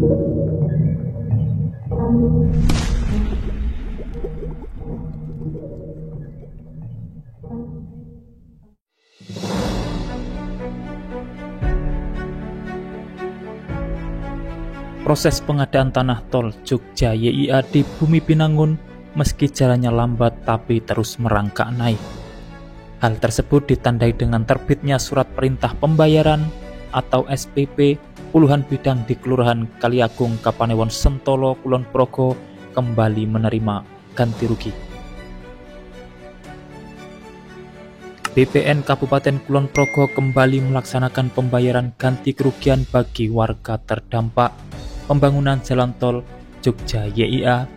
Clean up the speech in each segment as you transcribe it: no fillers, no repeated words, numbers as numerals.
Proses pengadaan tanah tol Jogja YIA di Bumi Binangun meski jalannya lambat tapi terus merangkak naik. Hal tersebut ditandai dengan terbitnya surat perintah pembayaran atau SPP puluhan bidang di Kelurahan Kaliagung, Kapanewon Sentolo, Kulon Progo kembali menerima ganti rugi. BPN Kabupaten Kulon Progo kembali melaksanakan pembayaran ganti kerugian bagi warga terdampak pembangunan jalan tol Jogja YIA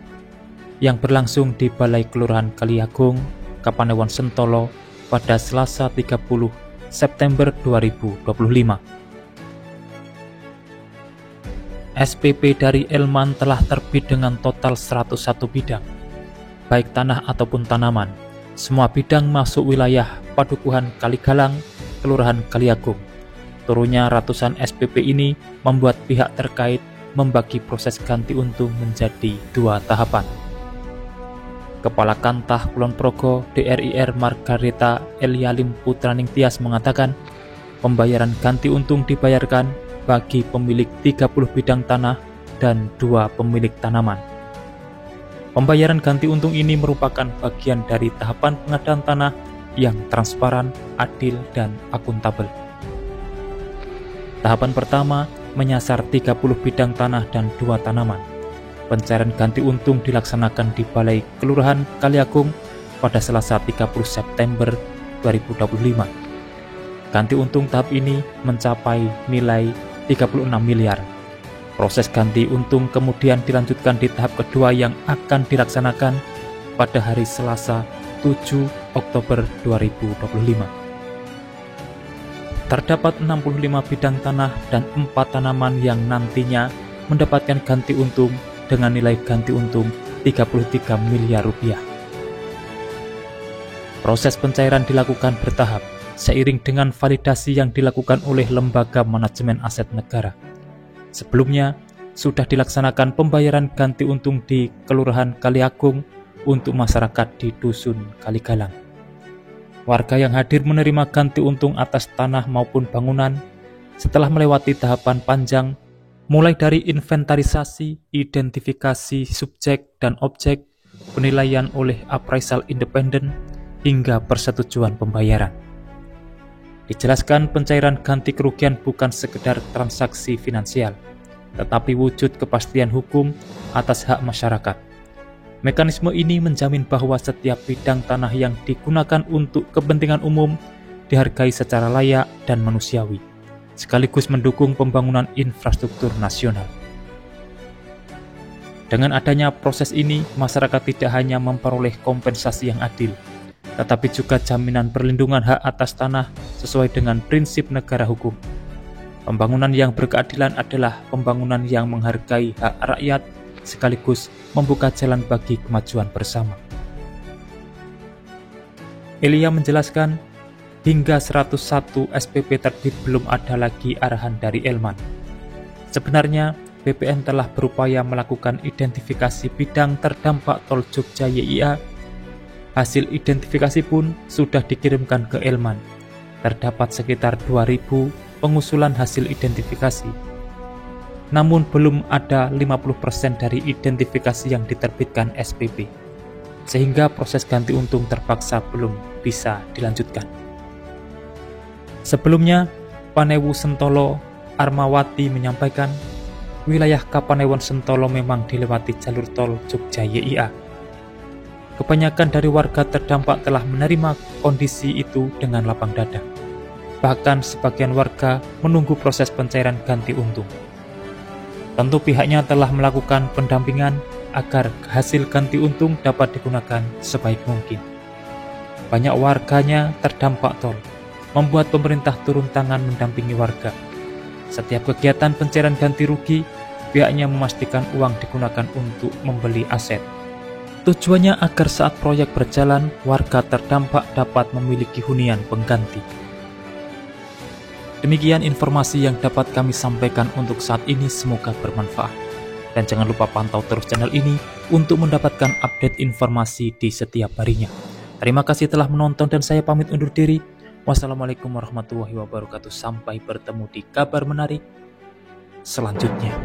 yang berlangsung di Balai Kelurahan Kaliagung, Kapanewon Sentolo pada Selasa 30 September 2025. SPP dari Elman telah terbit dengan total 101 bidang, baik tanah ataupun tanaman. Semua bidang masuk wilayah Padukuhan Kaligalang, Kelurahan Kaliagung. Turunnya ratusan SPP ini membuat pihak terkait membagi proses ganti untung menjadi 2 tahapan. Kepala Kantah Kulon Progo DRIR Margareta Elialim Putraning Tias mengatakan, pembayaran ganti untung dibayarkan bagi pemilik 30 bidang tanah dan 2 pemilik tanaman. Pembayaran ganti untung ini merupakan bagian dari tahapan pengadaan tanah yang transparan, adil, dan akuntabel. Tahapan pertama menyasar 30 bidang tanah dan 2 tanaman. Pencairan ganti untung dilaksanakan di Balai Kelurahan Kaliagung pada Selasa 30 September 2025. Ganti untung tahap ini mencapai nilai 36 miliar. Proses ganti untung kemudian dilanjutkan di tahap kedua yang akan dilaksanakan pada hari Selasa 7 Oktober 2025. Terdapat 65 bidang tanah dan 4 tanaman yang nantinya mendapatkan ganti untung dengan nilai ganti untung 33 miliar rupiah. Proses pencairan dilakukan bertahap seiring dengan validasi yang dilakukan oleh Lembaga Manajemen Aset Negara. Sebelumnya, sudah dilaksanakan pembayaran ganti untung di Kelurahan Kaliagung untuk masyarakat di Dusun Kaligalang. Warga yang hadir menerima ganti untung atas tanah maupun bangunan setelah melewati tahapan panjang mulai dari inventarisasi, identifikasi subjek dan objek, penilaian oleh appraisal independen, hingga persetujuan pembayaran. Dijelaskan pencairan ganti kerugian bukan sekedar transaksi finansial, tetapi wujud kepastian hukum atas hak masyarakat. Mekanisme ini menjamin bahwa setiap bidang tanah yang digunakan untuk kepentingan umum dihargai secara layak dan manusiawi, sekaligus mendukung pembangunan infrastruktur nasional. Dengan adanya proses ini, masyarakat tidak hanya memperoleh kompensasi yang adil, tetapi juga jaminan perlindungan hak atas tanah sesuai dengan prinsip negara hukum. Pembangunan yang berkeadilan adalah pembangunan yang menghargai hak rakyat sekaligus membuka jalan bagi kemajuan bersama. Elia menjelaskan, hingga 101 SPP terbit belum ada lagi arahan dari Elman. Sebenarnya, BPN telah berupaya melakukan identifikasi bidang terdampak tol Jogja YIA. Hasil identifikasi pun sudah dikirimkan ke Elman. Terdapat sekitar 2.000 pengusulan hasil identifikasi. Namun belum ada 50% dari identifikasi yang diterbitkan SPP, sehingga proses ganti untung terpaksa belum bisa dilanjutkan. Sebelumnya, Panewu Sentolo Armawati menyampaikan, wilayah Kapanewon Sentolo memang dilewati jalur tol Jogja YIA. Kebanyakan dari warga terdampak telah menerima kondisi itu dengan lapang dada. Bahkan sebagian warga menunggu proses pencairan ganti untung. Tentu pihaknya telah melakukan pendampingan agar hasil ganti untung dapat digunakan sebaik mungkin. Banyak warganya terdampak tol, membuat pemerintah turun tangan mendampingi warga. Setiap kegiatan pencairan ganti rugi, pihaknya memastikan uang digunakan untuk membeli aset. Tujuannya agar saat proyek berjalan, warga terdampak dapat memiliki hunian pengganti. Demikian informasi yang dapat kami sampaikan untuk saat ini, semoga bermanfaat. Dan jangan lupa pantau terus channel ini untuk mendapatkan update informasi di setiap harinya. Terima kasih telah menonton dan saya pamit undur diri. Wassalamualaikum warahmatullahi wabarakatuh. Sampai bertemu di kabar menarik selanjutnya.